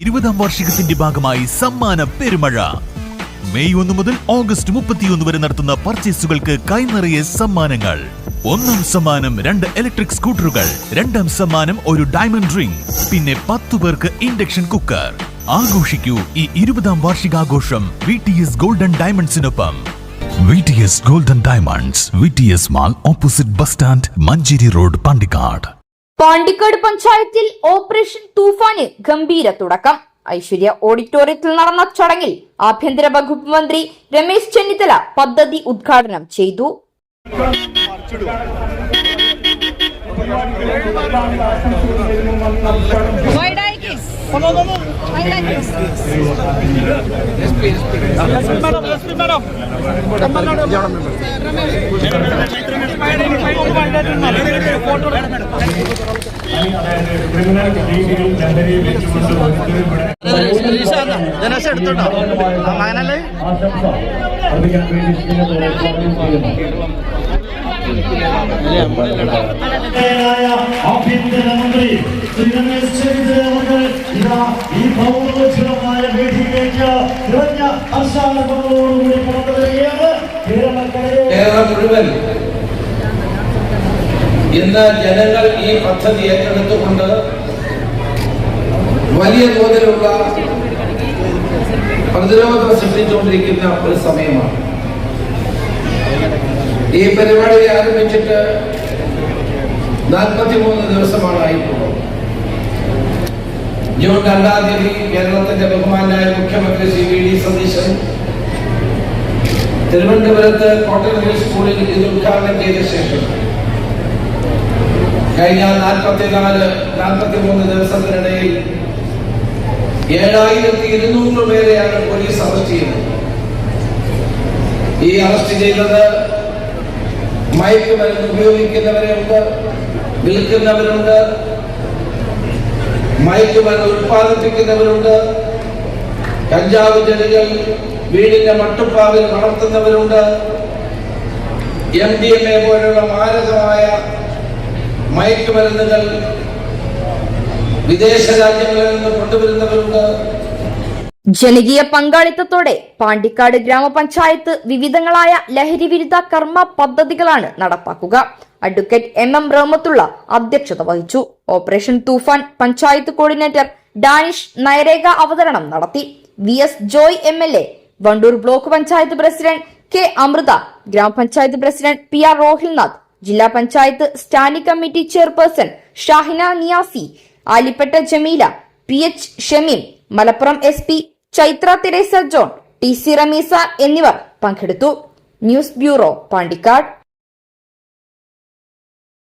20ാം വാർഷികത്തിന്റെ ഭാഗമായി സമ്മാന പെരുമഴ. മെയ് 1 മുതൽ ഓഗസ്റ്റ് 31 വരെ നടത്തുന്ന പർച്ചേസുകൾക്ക് കൈനിറയെ സമ്മാനങ്ങൾ. 1ാം സമ്മാനം 2 ഇലക്ട്രിക് സ്കൂട്ടറുകൾ, 2ാം സമ്മാനം ഒരു ഡയമണ്ട് റിംഗ്, പിന്നെ 10 പേർക്ക് ഇൻഡക്ഷൻ കുക്കർ. ആഘോഷിക്കൂ ഈ 20ാം വാർഷികാഘോഷം VTS ഗോൾഡൻ ഡയമണ്ട്സിനൊപ്പം. VTS golden diamonds, VTS mall, opposite bus stand, Manjeri road, Pandikkad. Pandikkad പഞ്ചായത്തിൽ ഓപ്പറേഷൻ തൂഫാന് ഗംഭീര തുടക്കം. ഐശ്വര്യ ഓഡിറ്റോറിയത്തിൽ നടന്ന ചടങ്ങിൽ ആഭ്യന്തര വകുപ്പ് മന്ത്രി രമേശ് ചെന്നിത്തല പദ്ധതി ഉദ്ഘാടനം ചെയ്തു. ആഭ്യന്തരമന്ത്രി ശ്രീ രമേശ് ചെന്നിത്തല ഇതാ ഈ ഭൗമോജ്വലമായ വേദിയിലേക്ക് നിറഞ്ഞ ഹർഷാരവങ്ങളോടുകൂടി കടന്നു വരികയാണ്. കേരളം മുഴുവൻ ഇന്ന് ജനങ്ങൾ ഈ പദ്ധതി ഏറ്റെടുത്തുകൊണ്ട് വലിയ തോതിലുള്ള പ്രതിരോധം സൃഷ്ടിച്ചുകൊണ്ടിരിക്കുന്ന ഒരു സമയമാണ്. ഈ പരിപാടി ആരംഭിച്ചിട്ട് 43 ദിവസമാണ് ആയിട്ടുള്ളത്. ജൂൺ 2-ാം തീയതി കേരളത്തിന്റെ ബഹുമാനായ മുഖ്യമന്ത്രി ശ്രീ VD സതീശൻ തിരുവനന്തപുരത്ത് കോട്ടൺ ഹിൽ സ്കൂളിൽ ഇത് ഉദ്ഘാടനം ചെയ്ത ശേഷം കഴിഞ്ഞ 43 ദിവസത്തിനിടയിൽ 7200 പേരെയാണ് പോലീസ് അറസ്റ്റ് ചെയ്തത്. ഈ അറസ്റ്റ് ചെയ്തത് മയക്കുമരുന്ന് ഉപയോഗിക്കുന്നവരുണ്ട്, വിൽക്കുന്നവരുണ്ട്, മയക്കുമരുന്ന് ഉത്പാദിപ്പിക്കുന്നവരുണ്ട്, കഞ്ചാവ് ചെടികൾ വീടിന്റെ മട്ടുപ്പാവിൽ വളർത്തുന്നവരുണ്ട്, MDMA പോലുള്ള മാരകമായ മയക്കുമരുന്നുകൾ വിദേശ രാജ്യങ്ങളിൽ നിന്ന് കൊണ്ടുവരുന്നവരുണ്ട്. ജനകീയ പങ്കാളിത്തത്തോടെ പാണ്ടിക്കാട് ഗ്രാമപഞ്ചായത്ത് വിവിധങ്ങളായ ലഹരി വിരുദ്ധ കർമ്മ പദ്ധതികളാണ് നടപ്പാക്കുക. അഡ്വക്കേറ്റ് MM റഹ്മത്തുള്ള അധ്യക്ഷത വഹിച്ചു. ഓപ്പറേഷൻ തൂഫാൻ പഞ്ചായത്ത് കോർഡിനേറ്റർ ഡാനിഷ് നയരേഖ അവതരണം നടത്തി. VS Joy MLA, Wandoor block panchayat president K Amritha, ഗ്രാമപഞ്ചായത്ത് പ്രസിഡന്റ് PR റോഹിൽനാഥ്, ജില്ലാ panchayat standing committee chairperson Shahina Niyasi, Alippatta Jameela, PH Shameem, Malappuram SP Chaithra Teresa John, TC Ramees എന്നിവർ പങ്കെടുത്തു. News bureau, Pandikkad.